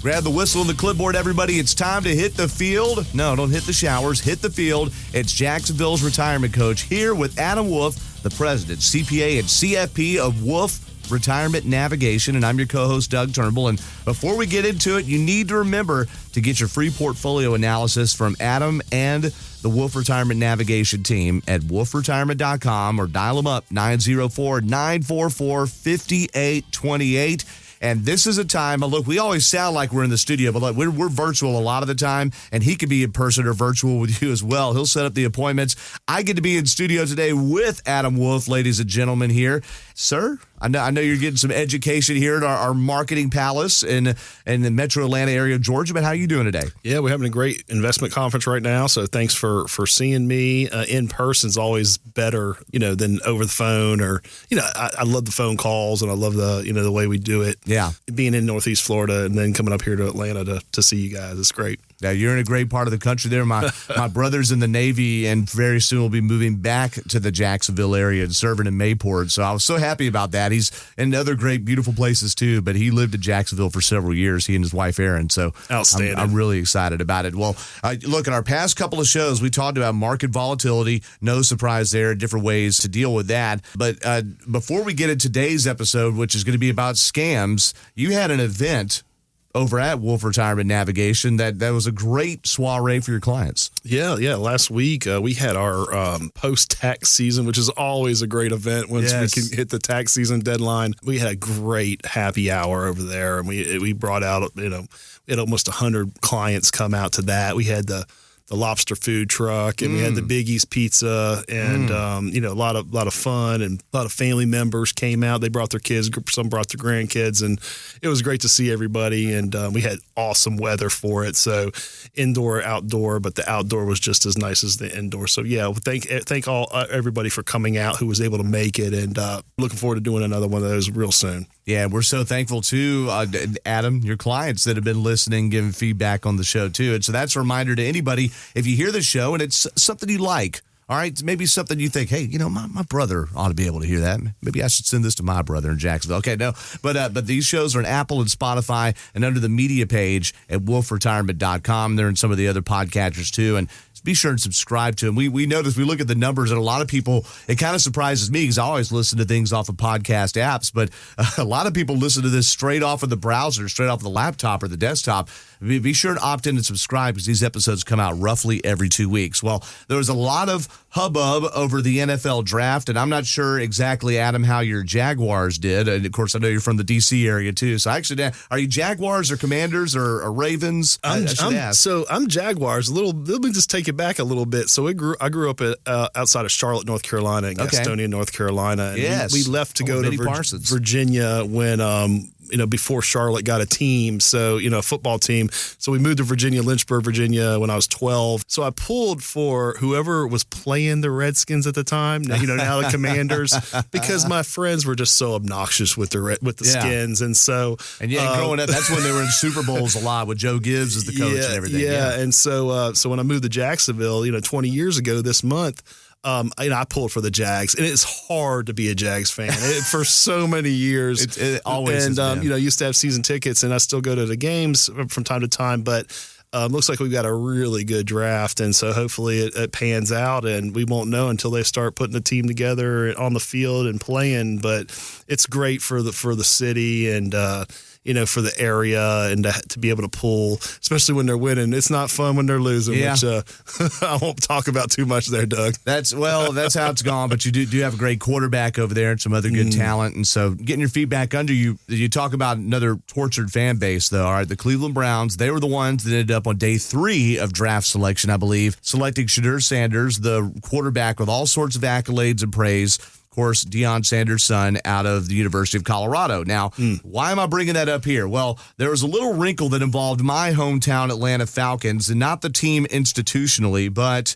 Grab the whistle and the clipboard, everybody. It's time to hit the field. No, don't hit the showers. Hit the field. It's Jacksonville's retirement coach here with Adam Wolf, the president, CPA, and CFP of Wolf Retirement Navigation, and I'm your co-host, Doug Turnbull. And before we get into it, you need to remember to get your free portfolio analysis from Adam and the Wolf Retirement Navigation team at wolfretirement.com or dial them up, 904-944-5828. And this is a time, look, we always sound like we're in the studio, but look, we're virtual a lot of the time, and he can be in person or virtual with you as well. He'll set up the appointments. I get to be in studio today with Adam Wolf, ladies and gentlemen here. Sir, I know you're getting some education here at our marketing palace in the metro Atlanta area of Georgia, but how are you doing today? Yeah, we're having a great investment conference right now, so thanks for seeing me. In person is always better, than over the phone, or, I love the phone calls, and I love the way we do it. Yeah. Being in Northeast Florida and then coming up here to Atlanta to see you guys, it's great. Yeah, you're in a great part of the country there. My brother's in the Navy, and very soon will be moving back to the Jacksonville area and serving in Mayport. So I was so happy about that. He's in other great, beautiful places too, but he lived in Jacksonville for several years, he and his wife, Erin. So outstanding. I'm really excited about it. Well, look, in our past couple of shows, we talked about market volatility. No surprise there, different ways to deal with that. But before we get into today's episode, which is going to be about scams, you had an event over at Wolf Retirement Navigation that was a great soiree for your clients. Yeah. Last week we had our post-tax season, which is always a great event once we can hit the tax season deadline. We had a great happy hour over there, and we brought out, we had almost 100 clients come out to that. We had the lobster food truck, and we had the Big East pizza, and a lot of fun, and a lot of family members came out. They brought their kids, some brought their grandkids, and it was great to see everybody. And we had awesome weather for it, so indoor, outdoor, but the outdoor was just as nice as the indoor. So yeah, thank everybody for coming out who was able to make it, and looking forward to doing another one of those real soon. Yeah, we're so thankful too, Adam, your clients that have been listening, giving feedback on the show too. And so that's a reminder to anybody, if you hear the show and it's something you like, all right, maybe something you think, hey, my brother ought to be able to hear that. Maybe I should send this to my brother in Jacksonville. Okay, no, but these shows are on Apple and Spotify and under the media page at wolfretirement.com. They're in some of the other podcatchers too, and be sure and subscribe to them. We notice, we look at the numbers, and a lot of people, it kind of surprises me because I always listen to things off of podcast apps, but a lot of people listen to this straight off of the browser, straight off of the laptop or the desktop. Be sure to opt in and subscribe because these episodes come out roughly every 2 weeks. Well, there was a lot of hubbub over the NFL draft, and I'm not sure exactly, Adam, how your Jaguars did. And of course, I know you're from the D.C. area too. So actually, are you Jaguars or Commanders or Ravens? I'm Jaguars. Let me just take it back a little bit. So I grew up outside of Charlotte, North Carolina, in Gastonia, North Carolina. And we left to go to Virginia when before Charlotte got a team, so, a football team. So we moved to Lynchburg, Virginia when I was 12. So I pulled for whoever was playing the Redskins at the time, now the Commanders, because my friends were just so obnoxious with the skins. And so, and growing up, that's when they were in Super Bowls a lot with Joe Gibbs as the coach and everything. Yeah. And so when I moved to Jacksonville, 20 years ago this month, I pulled for the Jags, and it's hard to be a Jags fan for so many years. It always has been. Used to have season tickets, and I still go to the games from time to time, but looks like we've got a really good draft, and so hopefully it pans out, and we won't know until they start putting the team together on the field and playing. But it's great for the city and for the area, and to be able to pull, especially when they're winning. It's not fun when they're losing, which I won't talk about too much there, Doug. That's how it's gone, but you do have a great quarterback over there and some other good talent, and so getting your feet back under you. You talk about another tortured fan base, though. All right, the Cleveland Browns, they were the ones that ended up on day 3 of draft selection, I believe, selecting Shedeur Sanders, the quarterback with all sorts of accolades and praise. Course, Deion Sanders' son out of the University of Colorado. Now, why am I bringing that up here? Well, there was a little wrinkle that involved my hometown Atlanta Falcons, and not the team institutionally, but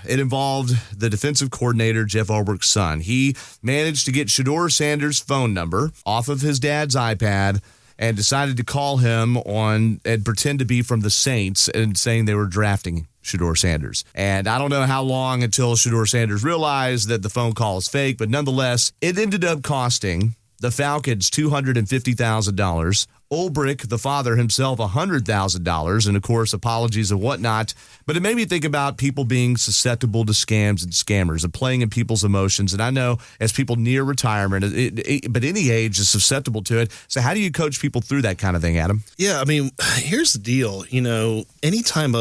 it involved the defensive coordinator, Jeff Ulbricht's son. He managed to get Shedeur Sanders' phone number off of his dad's iPad and decided to call him on and pretend to be from the Saints and saying they were drafting Shedeur Sanders. And I don't know how long until Shedeur Sanders realized that the phone call is fake, but nonetheless, it ended up costing the Falcons $250,000. Ulbrich, the father himself, $100,000. And, of course, apologies and whatnot. But it made me think about people being susceptible to scams and scammers and playing in people's emotions. And I know as people near retirement, but any age is susceptible to it. So how do you coach people through that kind of thing, Adam? Yeah, I mean, here's the deal. Anytime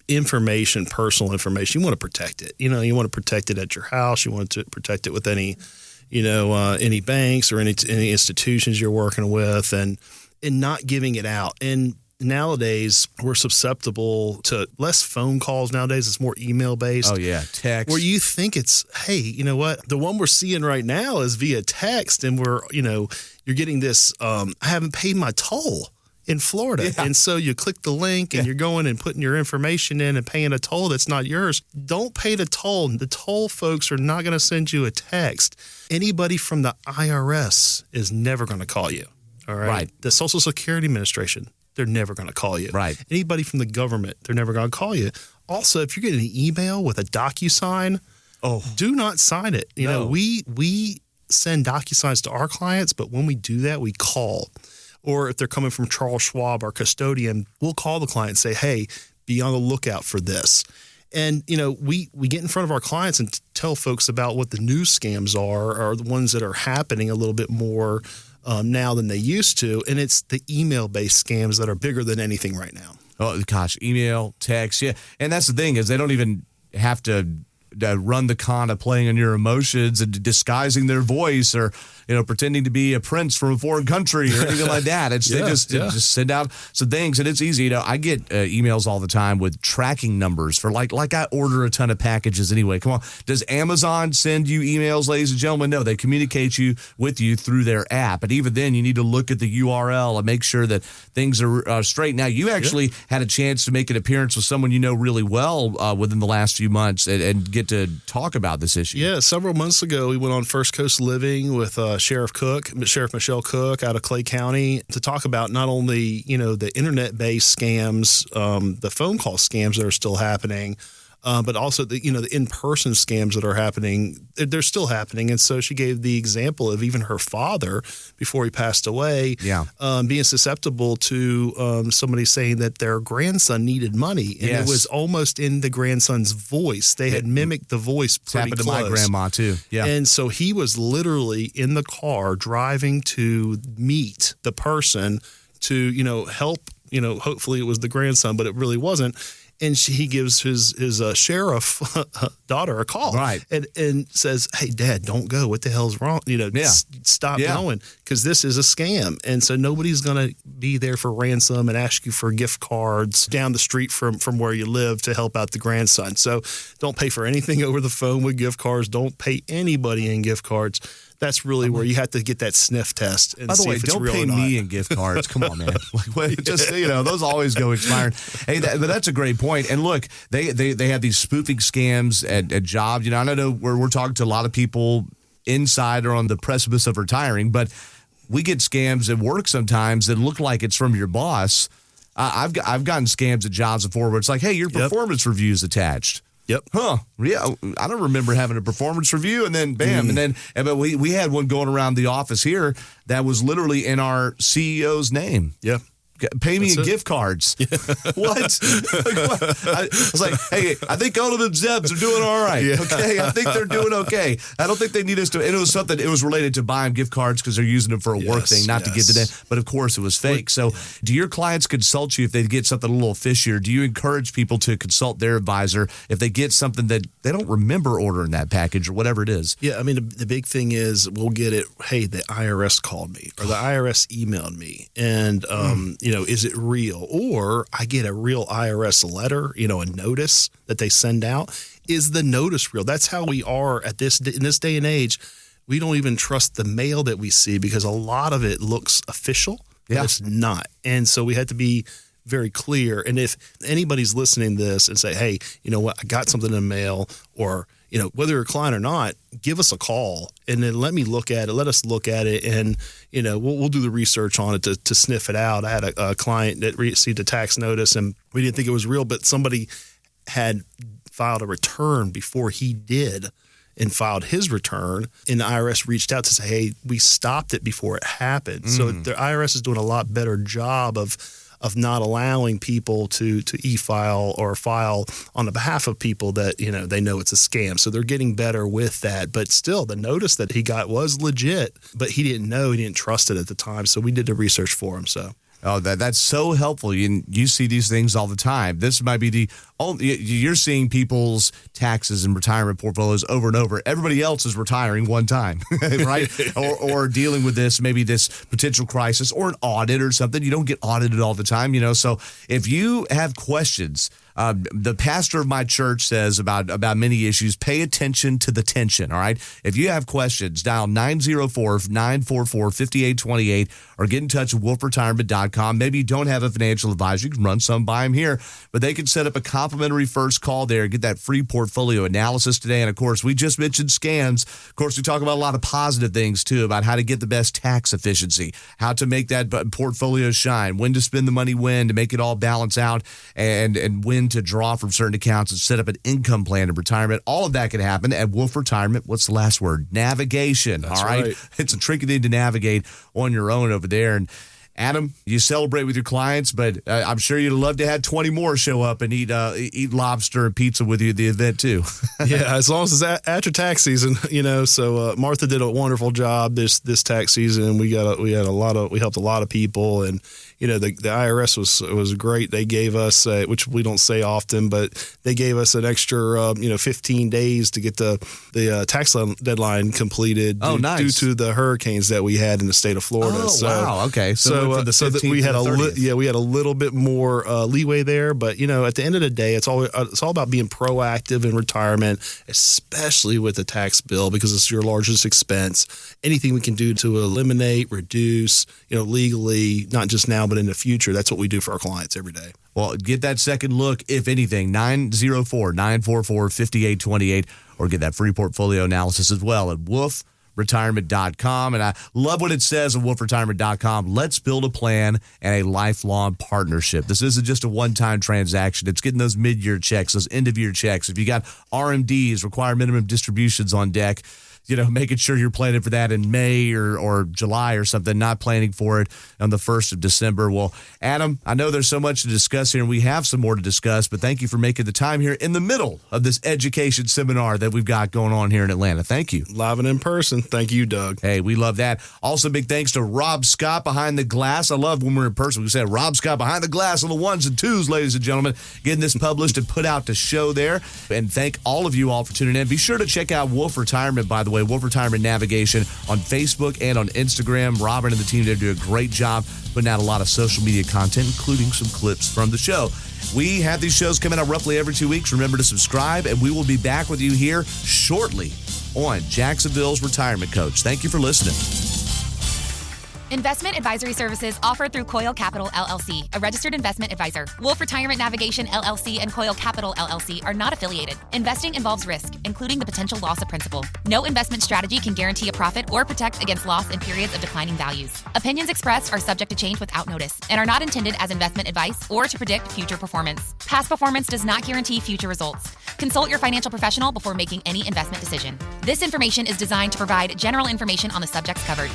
information, personal information, you want to protect it. You want to protect it at your house. You want to protect it with any banks or any institutions you're working with, and not giving it out. And nowadays, we're susceptible to less phone calls nowadays. It's more email based. Oh, yeah. Text. Where you think it's, hey, you know what? The one we're seeing right now is via text, and you're getting this, I haven't paid my toll in Florida. Yeah. And so you click the link and you're going and putting your information in and paying a toll that's not yours. Don't pay the toll. The toll folks are not going to send you a text. Anybody from the IRS is never going to call you. All right. The Social Security Administration, they're never going to call you. Right. Anybody from the government, they're never going to call you. Also, if you're getting an email with a DocuSign, do not sign it. We send DocuSigns to our clients, but when we do that, we call. Or if they're coming from Charles Schwab, our custodian, we'll call the client and say, hey, be on the lookout for this. And, we get in front of our clients and tell folks about what the new scams are the ones that are happening a little bit more now than they used to. And it's the email-based scams that are bigger than anything right now. Oh, gosh, email, text, yeah. And that's the thing is they don't even have to run the con of playing on your emotions and disguising their voice or pretending to be a prince from a foreign country or anything like that. They just send out some things, and it's easy. I get emails all the time with tracking numbers for like I order a ton of packages anyway. Come on, does Amazon send you emails, ladies and gentlemen? No, they communicate with you through their app, and even then, you need to look at the URL and make sure that things are straight. Now, you actually had a chance to make an appearance with someone you know really well within the last few months and get to talk about this issue. Yeah, several months ago, we went on First Coast Living with Sheriff Michelle Cook out of Clay County to talk about not only, the internet-based scams, the phone call scams that are still happening, but also the in-person scams that are happening. They're still happening. And so she gave the example of even her father before he passed away, being susceptible to somebody saying that their grandson needed money. And it was almost in the grandson's voice. They had mimicked the voice pretty close. Happened to my grandma too. Yeah. And so he was literally in the car driving to meet the person to, help, hopefully it was the grandson, but it really wasn't. And he gives his sheriff daughter a call, right? And says, "Hey, Dad, don't go. What the hell's wrong? Stop going because this is a scam." And so nobody's going to be there for ransom and ask you for gift cards down the street from where you live to help out the grandson. So don't pay for anything over the phone with gift cards. Don't pay anybody in gift cards. That's really where you have to get that sniff test and see if it's real or not. By the way, don't pay me in gift cards. Come on, man. Those always go expiring. Hey, but that's a great point. And look, they have these spoofing scams at jobs. I know we're talking to a lot of people inside or on the precipice of retiring, but we get scams at work sometimes that look like it's from your boss. I've gotten scams at jobs before where it's like, hey, your performance review is attached. Yep. Huh. Yeah. I don't remember having a performance review, and then bam, but we had one going around the office here that was literally in our CEO's name. Yeah. Pay me in gift cards. Yeah. What? I was like, hey, I think all of them Zebs are doing all right. Yeah. Okay, I think they're doing okay. I don't think they need us to. And it was something. It was related to buying gift cards because they're using them for a work thing, not to get to them. But of course, it was fake. So, do your clients consult you if they get something a little fishier? Do you encourage people to consult their advisor if they get something that they don't remember ordering that package or whatever it is? Yeah, I mean, the big thing is we'll get it. Hey, the IRS called me or the IRS emailed me, and is it real? Or I get a real IRS letter, a notice that they send out. Is the notice real? That's how we are in this day and age. We don't even trust the mail that we see because a lot of it looks official. Yeah. It's not. And so we had to be very clear. And if anybody's listening to this and say, hey, you know what, I got something in the mail, or whether you're a client or not, give us a call and then let us look at it. And, we'll do the research on it to sniff it out. I had a client that received a tax notice and we didn't think it was real, but somebody had filed a return before he did. and filed his return. And the IRS reached out to say, hey, we stopped it before it happened. So the IRS is doing a lot better job of not allowing people to e-file or file on the behalf of people that, they know it's a scam. So they're getting better with that. But still, the notice that he got was legit, but he didn't know, he didn't trust it at the time. So we did the research for him. So. Oh, that's so helpful. You see these things all the time. This might be you're seeing people's taxes and retirement portfolios over and over. Everybody else is retiring one time, right? or dealing with maybe this potential crisis or an audit or something. You don't get audited all the time, So if you have questions, the pastor of my church says about many issues, pay attention to the tension, all right? If you have questions, dial 904-944-5828 or get in touch with wolfretirement.com. Maybe you don't have a financial advisor. You can run some by him here, but they can set up a complimentary first call there, get that free portfolio analysis today. And, of course, we just mentioned scams. Of course, we talk about a lot of positive things, too, about how to get the best tax efficiency, how to make that portfolio shine, when to spend the money when to make it all balance out, and when to draw from certain accounts and set up an income plan in retirement. All of that can happen at Wolf Retirement. What's the last word? Navigation. That's all right. It's a tricky thing to navigate on your own over there. And Adam, you celebrate with your clients, but I'm sure you'd love to have 20 more show up and eat lobster and pizza with you at the event too. Yeah, as long as it's after tax season, So Martha did a wonderful job this tax season. We helped a lot of people, and the IRS was great. They gave us, which we don't say often, but they gave us an extra 15 days to get the tax deadline completed. Nice. Due to the hurricanes that we had in the state of Florida. Oh, wow. Okay. So that we had we had a little bit more leeway there, but at the end of the day, it's all about being proactive in retirement, especially with the tax bill, because it's your largest expense. Anything we can do to eliminate, reduce, legally, not just now but in the future, that's what we do for our clients every day. Well, get that second look, if anything, 904-944-5828, or get that free portfolio analysis as well at wolfretirement.com. And I love what it says on wolfretirement.com. Let's build a plan and a lifelong partnership. This isn't just a one-time transaction. It's getting those mid-year checks, those end-of-year checks. If you got RMDs, require minimum distributions on deck, making sure you're planning for that in May or July or something, not planning for it on the 1st of December. Well, Adam, I know there's so much to discuss here, and we have some more to discuss, but thank you for making the time here in the middle of this education seminar that we've got going on here in Atlanta. Thank you. Live and in person. Thank you, Doug. Hey, we love that. Also, big thanks to Rob Scott behind the glass. I love when we're in person. We said Rob Scott behind the glass on the ones and twos, ladies and gentlemen, getting this published and put out to show there. And thank all of you all for tuning in. Be sure to check out Wolf Retirement, by the way, Wolf Retirement Navigation on Facebook and on Instagram. Robert and the team there do a great job putting out a lot of social media content, including some clips from the show. We have these shows coming out roughly every 2 weeks. Remember to subscribe, and we will be back with you here shortly on Jacksonville's Retirement Coach. Thank you for listening. Investment advisory services offered through Coil Capital LLC, a registered investment advisor. Wolf Retirement Navigation LLC and Coil Capital LLC are not affiliated. Investing involves risk, including the potential loss of principal. No investment strategy can guarantee a profit or protect against loss in periods of declining values. Opinions expressed are subject to change without notice and are not intended as investment advice or to predict future performance. Past performance does not guarantee future results. Consult your financial professional before making any investment decision. This information is designed to provide general information on the subjects covered.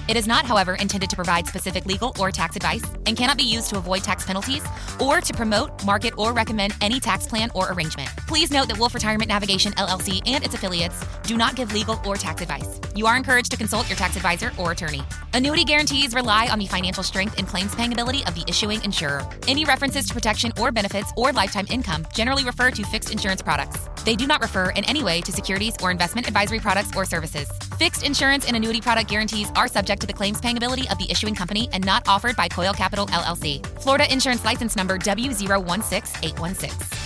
It is not, however, intended to provide specific legal or tax advice and cannot be used to avoid tax penalties or to promote, market, or recommend any tax plan or arrangement. Please note that Wolf Retirement Navigation LLC and its affiliates do not give legal or tax advice. You are encouraged to consult your tax advisor or attorney. Annuity guarantees rely on the financial strength and claims paying ability of the issuing insurer. Any references to protection or benefits or lifetime income generally refer to fixed insurance products. They do not refer in any way to securities or investment advisory products or services. Fixed insurance and annuity product guarantees are subject to the claims paying ability of the issuing company and not offered by Coil Capital LLC. Florida Insurance License Number W016816.